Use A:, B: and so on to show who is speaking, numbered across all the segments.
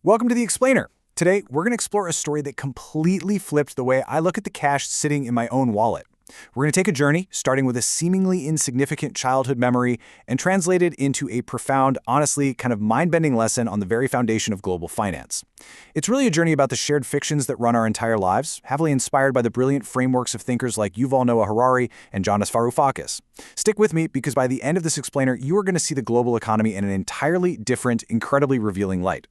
A: Welcome to The Explainer. Today, we're going to explore a story that completely flipped the way I look at the cash sitting in my own wallet. We're going to take a journey, starting with a seemingly insignificant childhood memory and translate it into a profound, honestly, kind of mind-bending lesson on the very foundation of global finance. It's really a journey about the shared fictions that run our entire lives, heavily inspired by the brilliant frameworks of thinkers like Yuval Harari and Jonas Varoufakis. Stick with me, because by the end of this explainer, you are going to see the global economy in an entirely different, incredibly revealing light.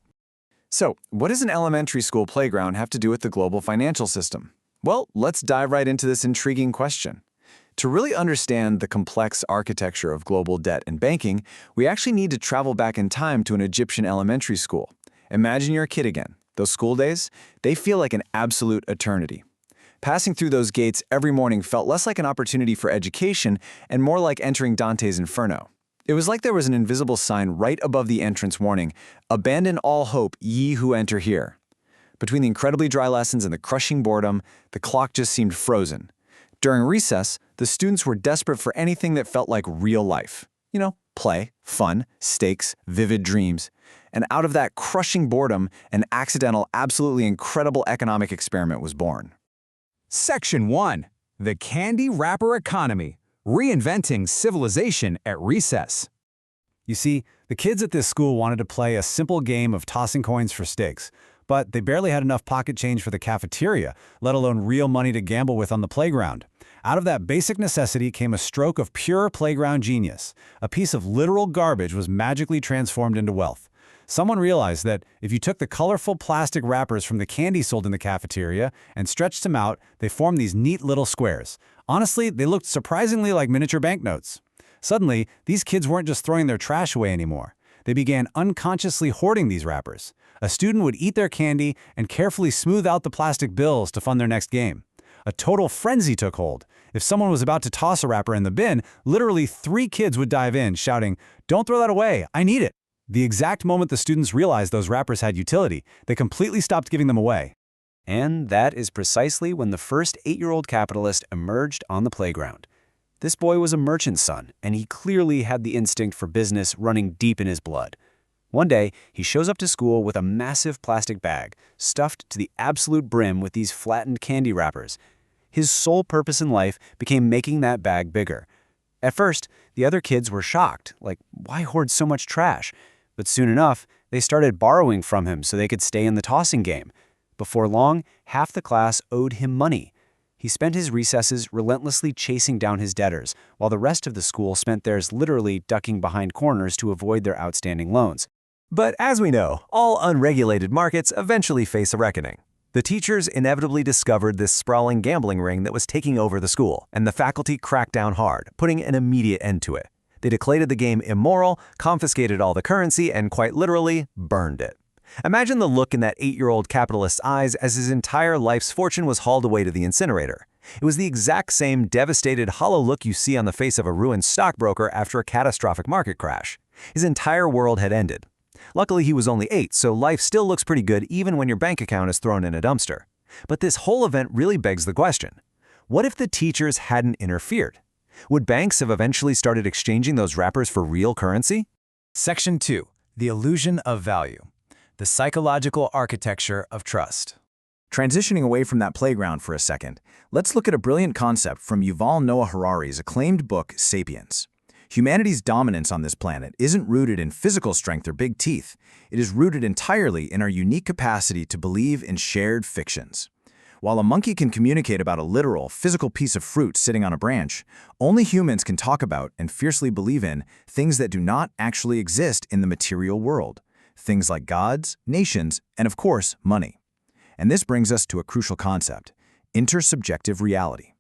B: So, what does an elementary school playground have to do with the global financial system? Well, let's dive right into this intriguing question. To really understand the complex architecture of global debt and banking, we actually need to travel back in time to an Egyptian elementary school. Imagine you're a kid again. Those school days, they feel like an absolute eternity. Passing through those gates every morning felt less like an opportunity for education and more like entering Dante's Inferno. It was like there was an invisible sign right above the entrance warning, "Abandon all hope, ye who enter here." Between the incredibly dry lessons and the crushing boredom, the clock just seemed frozen. During recess, the students were desperate for anything that felt like real life. Play, fun, stakes, vivid dreams. And out of that crushing boredom, an accidental, absolutely incredible economic experiment was born.
A: Section 1. The Candy Wrapper Economy. Reinventing civilization at recess. You see, the kids at this school wanted to play a simple game of tossing coins for stakes, but they barely had enough pocket change for the cafeteria, let alone real money to gamble with on the playground. Out of that basic necessity came a stroke of pure playground genius. A piece of literal garbage was magically transformed into wealth. Someone realized that if you took the colorful plastic wrappers from the candy sold in the cafeteria and stretched them out, they formed these neat little squares. Honestly, they looked surprisingly like miniature banknotes. Suddenly, these kids weren't just throwing their trash away anymore. They began unconsciously hoarding these wrappers. A student would eat their candy and carefully smooth out the plastic bills to fund their next game. A total frenzy took hold. If someone was about to toss a wrapper in the bin, literally 3 kids would dive in, shouting, "Don't throw that away, I need it." The exact moment the students realized those wrappers had utility, they completely stopped giving them away.
C: And that is precisely when the first 8-year-old capitalist emerged on the playground. This boy was a merchant's son, and he clearly had the instinct for business running deep in his blood. One day, he shows up to school with a massive plastic bag, stuffed to the absolute brim with these flattened candy wrappers. His sole purpose in life became making that bag bigger. At first, the other kids were shocked, like, why hoard so much trash? But soon enough, they started borrowing from him so they could stay in the tossing game. Before long, half the class owed him money. He spent his recesses relentlessly chasing down his debtors, while the rest of the school spent theirs literally ducking behind corners to avoid their outstanding loans.
D: But as we know, all unregulated markets eventually face a reckoning. The teachers inevitably discovered this sprawling gambling ring that was taking over the school, and the faculty cracked down hard, putting an immediate end to it. They declared the game immoral, confiscated all the currency, and quite literally burned it. Imagine the look in that 8-year-old capitalist's eyes as his entire life's fortune was hauled away to the incinerator. It was the exact same devastated, hollow look you see on the face of a ruined stockbroker after a catastrophic market crash. His entire world had ended. Luckily, he was only 8, so life still looks pretty good even when your bank account is thrown in a dumpster. But this whole event really begs the question, what if the teachers hadn't interfered? Would banks have eventually started exchanging those wrappers for real currency?
A: Section 2. The Illusion of Value. The Psychological Architecture of Trust. Transitioning away from that playground for a second, let's look at a brilliant concept from Yuval Harari's acclaimed book, Sapiens. Humanity's dominance on this planet isn't rooted in physical strength or big teeth. It is rooted entirely in our unique capacity to believe in shared fictions. While a monkey can communicate about a literal, physical piece of fruit sitting on a branch, only humans can talk about and fiercely believe in things that do not actually exist in the material world. Things like gods, nations, and of course, money. And this brings us to a crucial concept, intersubjective reality.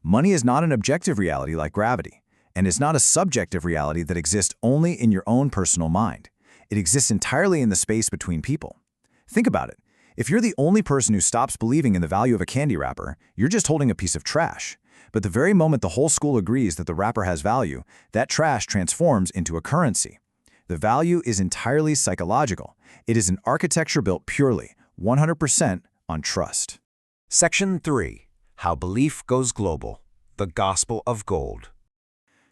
A: Money is not an objective reality like gravity, and is not a subjective reality that exists only in your own personal mind. It exists entirely in the space between people. Think about it. If you're the only person who stops believing in the value of a candy wrapper, you're just holding a piece of trash. But the very moment the whole school agrees that the wrapper has value, that trash transforms into a currency. The value is entirely psychological. It is an architecture built purely, 100% on trust.
D: Section 3. How Belief Goes Global. The Gospel of Gold.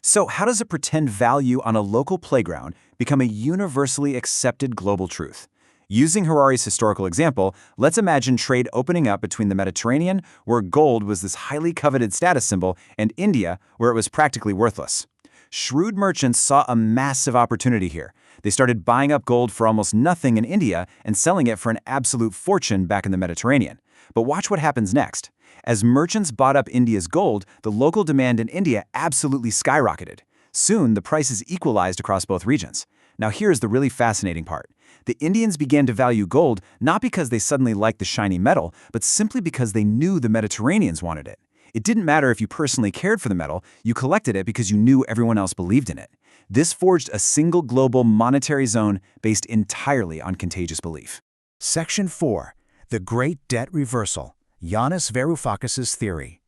C: So how does a pretend value on a local playground become a universally accepted global truth?
B: Using Harari's historical example, let's imagine trade opening up between the Mediterranean, where gold was this highly coveted status symbol, and India, where it was practically worthless. Shrewd merchants saw a massive opportunity here. They started buying up gold for almost nothing in India and selling it for an absolute fortune back in the Mediterranean. But watch what happens next. As merchants bought up India's gold, the local demand in India absolutely skyrocketed. Soon, the prices equalized across both regions. Now here's the really fascinating part. The Indians began to value gold not because they suddenly liked the shiny metal, but simply because they knew the Mediterraneans wanted it. It didn't matter if you personally cared for the metal, you collected it because you knew everyone else believed in it. This forged a single global monetary zone based entirely on contagious belief.
A: Section 4. The Great Debt Reversal. Yanis Varoufakis' theory.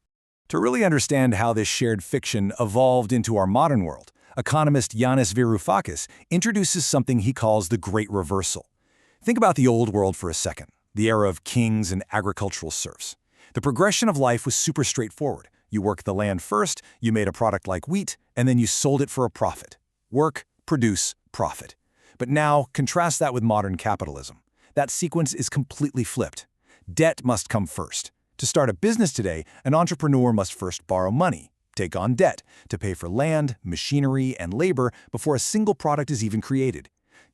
E: To really understand how this shared fiction evolved into our modern world, economist Yanis Varoufakis introduces something he calls the Great Reversal. Think about the old world for a second, the era of kings and agricultural serfs. The progression of life was super straightforward. You worked the land first, you made a product like wheat, and then you sold it for a profit. Work, produce, profit. But now, contrast that with modern capitalism. That sequence is completely flipped. Debt must come first. To start a business today, an entrepreneur must first borrow money, take on debt, to pay for land, machinery, and labor before a single product is even created.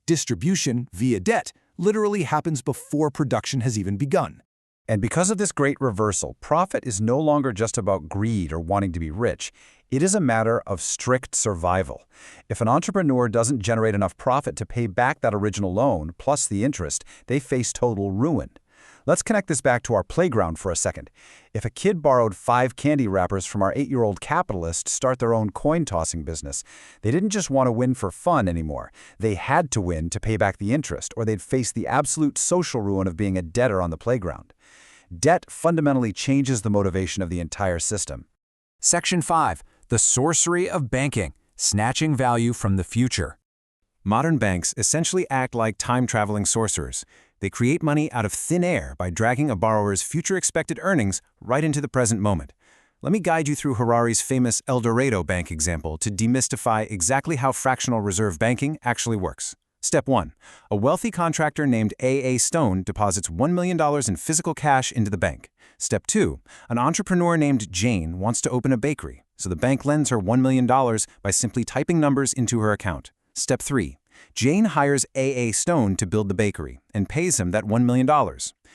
E: Distribution, via debt, literally happens before production has even begun.
C: And because of this great reversal, profit is no longer just about greed or wanting to be rich. It is a matter of strict survival. If an entrepreneur doesn't generate enough profit to pay back that original loan, plus the interest, they face total ruin. Let's connect this back to our playground for a second. If a kid borrowed 5 candy wrappers from our 8-year-old capitalist to start their own coin-tossing business, they didn't just want to win for fun anymore. They had to win to pay back the interest, or they'd face the absolute social ruin of being a debtor on the playground. Debt fundamentally changes the motivation of the entire system.
A: Section 5. The Sorcery of Banking. Snatching Value from the Future.
B: Modern banks essentially act like time-traveling sorcerers. They create money out of thin air by dragging a borrower's future expected earnings right into the present moment. Let me guide you through Harari's famous El Dorado Bank example to demystify exactly how fractional reserve banking actually works. Step 1. A wealthy contractor named A.A. Stone deposits $1 million in physical cash into the bank. Step 2. An entrepreneur named Jane wants to open a bakery, so the bank lends her $1 million by simply typing numbers into her account. Step 3. Jane hires A.A. Stone to build the bakery and pays him that $1 million.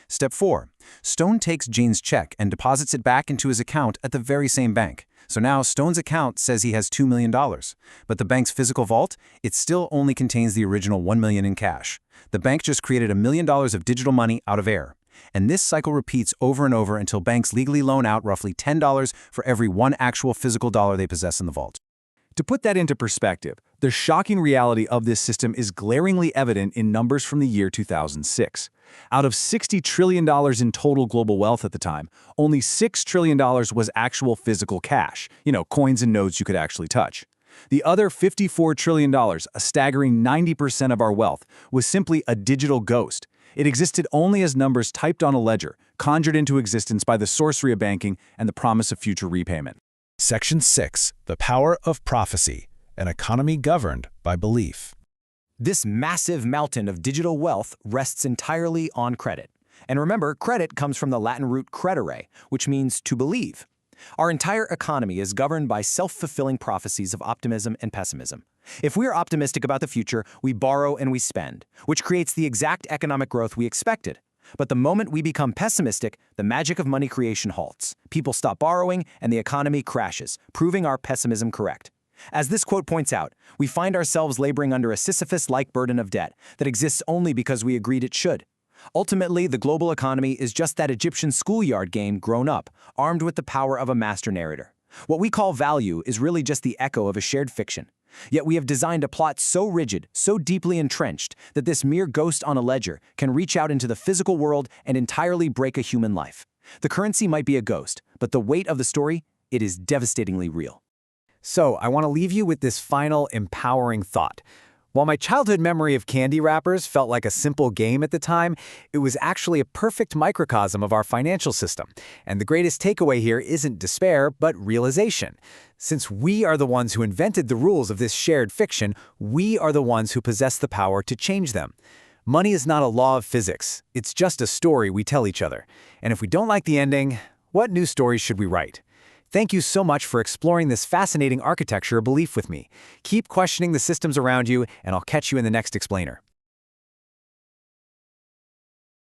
B: Step 4. Stone takes Jane's check and deposits it back into his account at the very same bank. So now Stone's account says he has $2 million. But the bank's physical vault, it still only contains the original $1 million in cash. The bank just created $1 million of digital money out of air. And this cycle repeats over and over until banks legally loan out roughly $10 for every one actual physical dollar they possess in the vault.
E: To put that into perspective, the shocking reality of this system is glaringly evident in numbers from the year 2006. Out of $60 trillion in total global wealth at the time, only $6 trillion was actual physical cash, coins and notes you could actually touch. The other $54 trillion, a staggering 90% of our wealth, was simply a digital ghost. It existed only as numbers typed on a ledger, conjured into existence by the sorcery of banking and the promise of future repayment.
A: Section 6. The Power of Prophecy. An Economy Governed by Belief.
F: This massive mountain of digital wealth rests entirely on credit. And remember, credit comes from the Latin root credere, which means to believe. Our entire economy is governed by self-fulfilling prophecies of optimism and pessimism. If we are optimistic about the future, we borrow and we spend, which creates the exact economic growth we expected. But the moment we become pessimistic, the magic of money creation halts. People stop borrowing and the economy crashes, proving our pessimism correct. As this quote points out, we find ourselves laboring under a Sisyphus-like burden of debt that exists only because we agreed it should. Ultimately, the global economy is just that Egyptian schoolyard game grown up, armed with the power of a master narrator. What we call value is really just the echo of a shared fiction. Yet we have designed a plot so rigid, so deeply entrenched, that this mere ghost on a ledger can reach out into the physical world and entirely break a human life. The currency might be a ghost, but the weight of the story, it is devastatingly real.
A: So, I want to leave you with this final empowering thought. While my childhood memory of candy wrappers felt like a simple game at the time, it was actually a perfect microcosm of our financial system. And the greatest takeaway here isn't despair, but realization. Since we are the ones who invented the rules of this shared fiction, we are the ones who possess the power to change them.
C: Money is not a law of physics. It's just a story we tell each other. And if we don't like the ending, what new stories should we write? Thank you so much for exploring this fascinating architecture of belief with me. Keep questioning the systems around you, and I'll catch you in the next explainer.